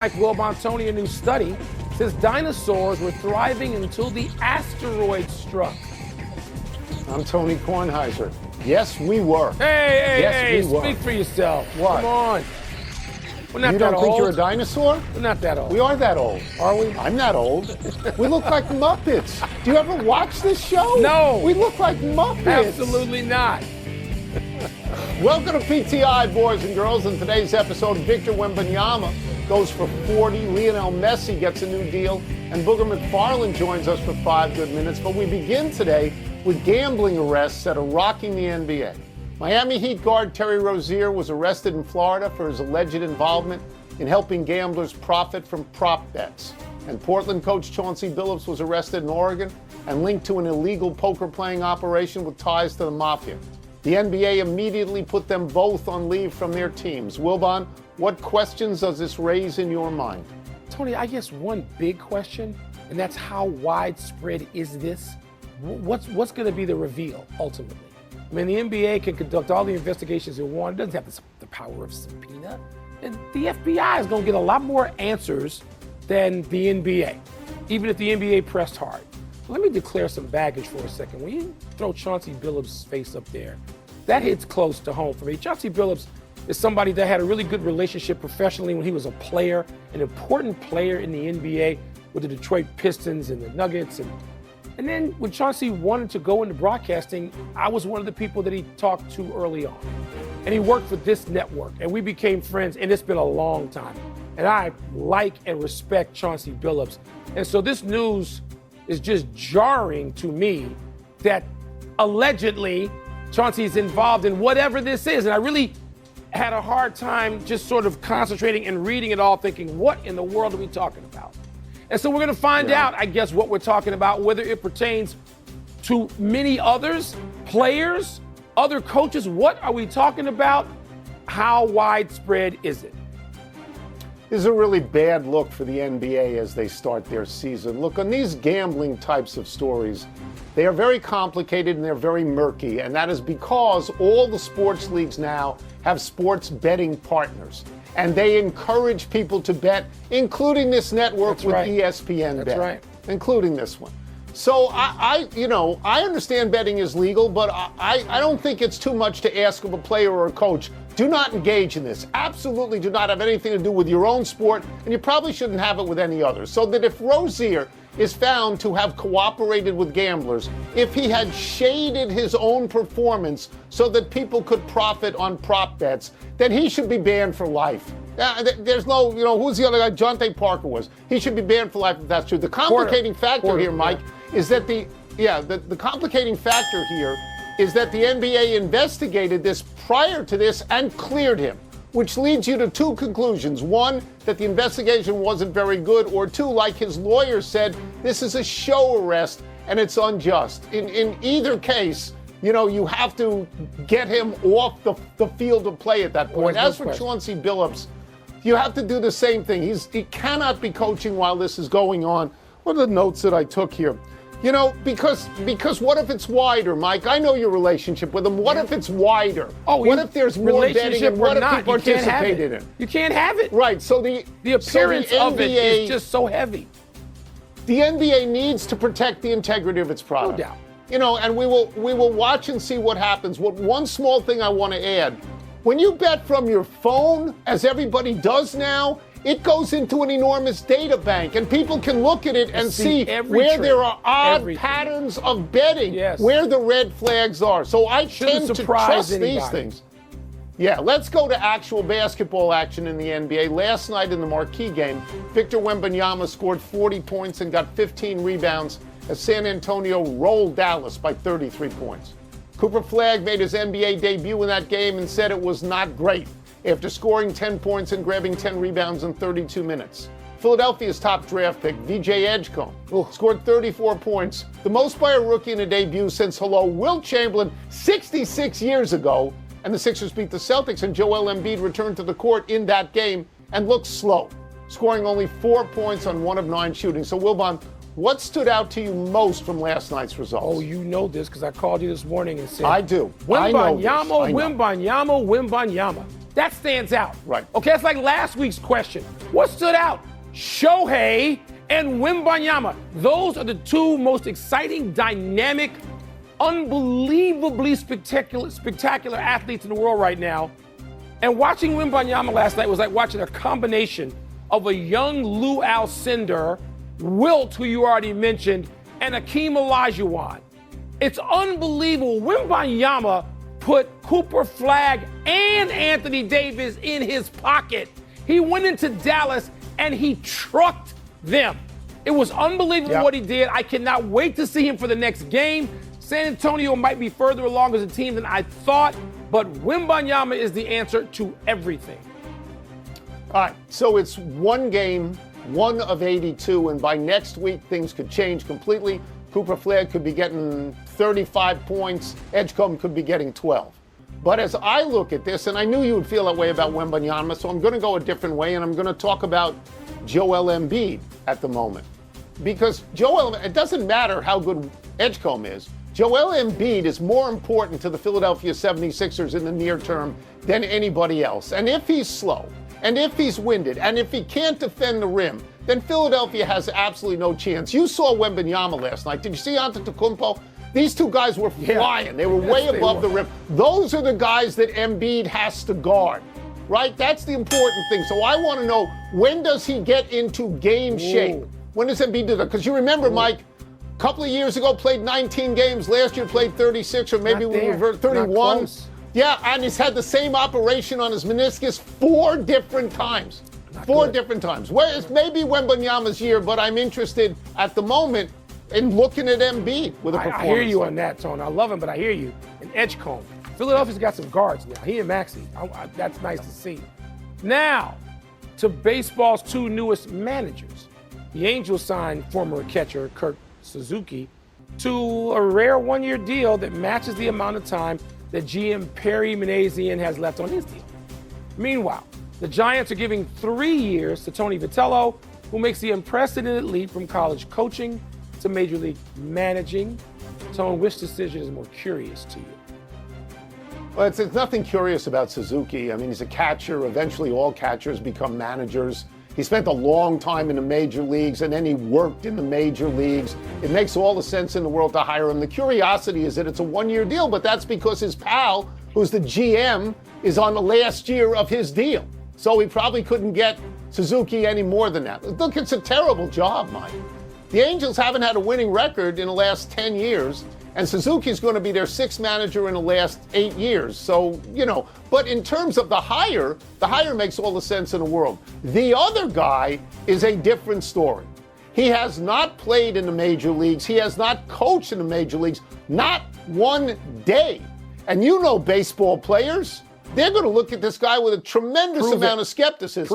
Like Wilbon, Tony, a new study says dinosaurs were thriving until the asteroid struck. I'm Tony Kornheiser. Yes, we were. Hey, speak for yourself. What? Come on. We're not you that don't old. think you're a dinosaur? We're not that old. We are that old. Are we? I'm not old. We look like Muppets. Do you ever watch this show? No. We look like Muppets. Absolutely not. Welcome to PTI, boys and girls. In today's episode, Victor Wembanyama goes for 40. Lionel Messi gets a new deal. And Booger McFarland joins us for 5 good minutes. But we begin today with gambling arrests that are rocking the NBA. Miami Heat guard Terry Rozier was arrested in Florida for his alleged involvement in helping gamblers profit from prop bets. And Portland coach Chauncey Billups was arrested in Oregon and linked to an illegal poker playing operation with ties to the mafia. The NBA immediately put them both on leave from their teams. Wilbon, what questions does this raise in your mind? Tony, I guess one big question, and that's how widespread is this? What's going to be the reveal, ultimately? I mean, the NBA can conduct all the investigations it wants. It doesn't have the power of subpoena. And the FBI is going to get a lot more answers than the NBA, even if the NBA pressed hard. Let me declare some baggage for a second. When you throw Chauncey Billups' face up there, that hits close to home for me. Chauncey Billups is somebody that had a really good relationship professionally when he was a player, an important player in the NBA with the Detroit Pistons and the Nuggets. And then when Chauncey wanted to go into broadcasting, I was one of the people that he talked to early on. And he worked for this network, and we became friends, and it's been a long time. And I like and respect Chauncey Billups. And so this news is just jarring to me that allegedly Chauncey is involved in whatever this is. And I really had a hard time just sort of concentrating and reading it all, thinking, what in the world are we talking about? And so we're going to find out, I guess, what we're talking about, whether it pertains to many others, players, other coaches. What are we talking about? How widespread is it? This is a really bad look for the NBA as they start their season. Look, on these gambling types of stories, they are very complicated and they're very murky, and that is because all the sports leagues now have sports betting partners, and they encourage people to bet, including this network with ESPN Bet, right. Including this one. So I understand betting is legal, but I don't think it's too much to ask of a player or a coach. Do not engage in this. Absolutely do not have anything to do with your own sport, and you probably shouldn't have it with any others. So that if Rozier is found to have cooperated with gamblers, if he had shaded his own performance so that people could profit on prop bets, then he should be banned for life. There's no, who's the other guy? Jonte Parker was. He should be banned for life if that's true. The complicating factor here, Mike, is that the complicating factor here is that the NBA investigated this prior to this and cleared him, which leads you to two conclusions. One, that the investigation wasn't very good, or two, like his lawyer said, this is a show arrest and it's unjust. In either case, you have to get him off the field of play at that point. As for Chauncey Billups, you have to do the same thing. He cannot be coaching while this is going on. What are the notes that I took here? Because what if it's wider, Mike? I know your relationship with him. What if it's wider? What if there's more betting and what if he participated in it? You can't have it. Right, so the appearance of it is just so heavy. The NBA needs to protect the integrity of its product. No doubt. And we will watch and see what happens. One small thing I want to add. When you bet from your phone, as everybody does now, it goes into an enormous data bank, and people can look at it and see where there are odd patterns of betting, where the red flags are. So I tend to trust these things. Yeah, let's go to actual basketball action in the NBA. Last night in the marquee game, Victor Wembanyama scored 40 points and got 15 rebounds as San Antonio rolled Dallas by 33 points. Cooper Flagg made his NBA debut in that game and said it was not great after scoring 10 points and grabbing 10 rebounds in 32 minutes. Philadelphia's top draft pick, VJ Edgecombe, scored 34 points, the most by a rookie in a debut since Wilt Chamberlain 66 years ago. And the Sixers beat the Celtics, and Joel Embiid returned to the court in that game and looked slow, scoring only 4 points on 1 of 9 shooting. So, Wilbon, what stood out to you most from last night's results? Oh, you know this because I called you this morning and said, I do. Wembanyama. That stands out. Right. Okay, it's like last week's question. What stood out? Shohei and Wembanyama. Those are the two most exciting, dynamic, unbelievably spectacular athletes in the world right now. And watching Wembanyama last night was like watching a combination of a young Lou Alcindor, Wilt, who you already mentioned, and Akeem Olajuwon. It's unbelievable. Wembanyama put Cooper Flagg and Anthony Davis in his pocket. He went into Dallas and he trucked them. It was unbelievable what he did. I cannot wait to see him for the next game. San Antonio might be further along as a team than I thought, but Wembanyama is the answer to everything. All right, so it's one game, 1 of 82, and by next week things could change completely. Cooper Flagg could be getting 35 points. Edgecombe could be getting 12. But as I look at this, and I knew you would feel that way about Wembanyama, so I'm going to go a different way, and I'm going to talk about Joel Embiid at the moment. Because it doesn't matter how good Edgecombe is. Joel Embiid is more important to the Philadelphia 76ers in the near term than anybody else. And if he's slow, and if he's winded, and if he can't defend the rim, then Philadelphia has absolutely no chance. You saw Wembanyama last night. Did you see Antetokounmpo? These two guys were flying. They were way above the rim. Those are the guys that Embiid has to guard, right? That's the important thing. So I want to know, when does he get into game shape? When does Embiid do that? Because you remember, Mike, a couple of years ago played 19 games. Last year played 36, or maybe we revert 31. Yeah, and he's had the same operation on his meniscus 4 different times. Four different times. Well, it's maybe Wembanyama's year, but I'm interested at the moment in looking at Embiid with a performance. I hear you on that, Tone. I love him, but I hear you. And Edgecombe. Philadelphia's got some guards now. He and Maxey. That's nice to see. Now, to baseball's 2 newest managers. The Angels signed former catcher Kurt Suzuki to a rare 1-year deal that matches the amount of time that GM Perry Manassian has left on his deal. Meanwhile, the Giants are giving 3 years to Tony Vitello, who makes the unprecedented leap from college coaching to Major League managing. Tone, which decision is more curious to you? Well, there's nothing curious about Suzuki. I mean, he's a catcher. Eventually, all catchers become managers. He spent a long time in the major leagues, and then he worked in the major leagues. It makes all the sense in the world to hire him. The curiosity is that it's a 1-year deal, but that's because his pal, who's the GM, is on the last year of his deal. So he probably couldn't get Suzuki any more than that. Look, it's a terrible job, Mike. The Angels haven't had a winning record in the last 10 years, and Suzuki's going to be their 6th manager in the last 8 years. So, but in terms of the hire makes all the sense in the world. The other guy is a different story. He has not played in the major leagues. He has not coached in the major leagues, not one day. And baseball players, they're going to look at this guy with a tremendous amount of skepticism.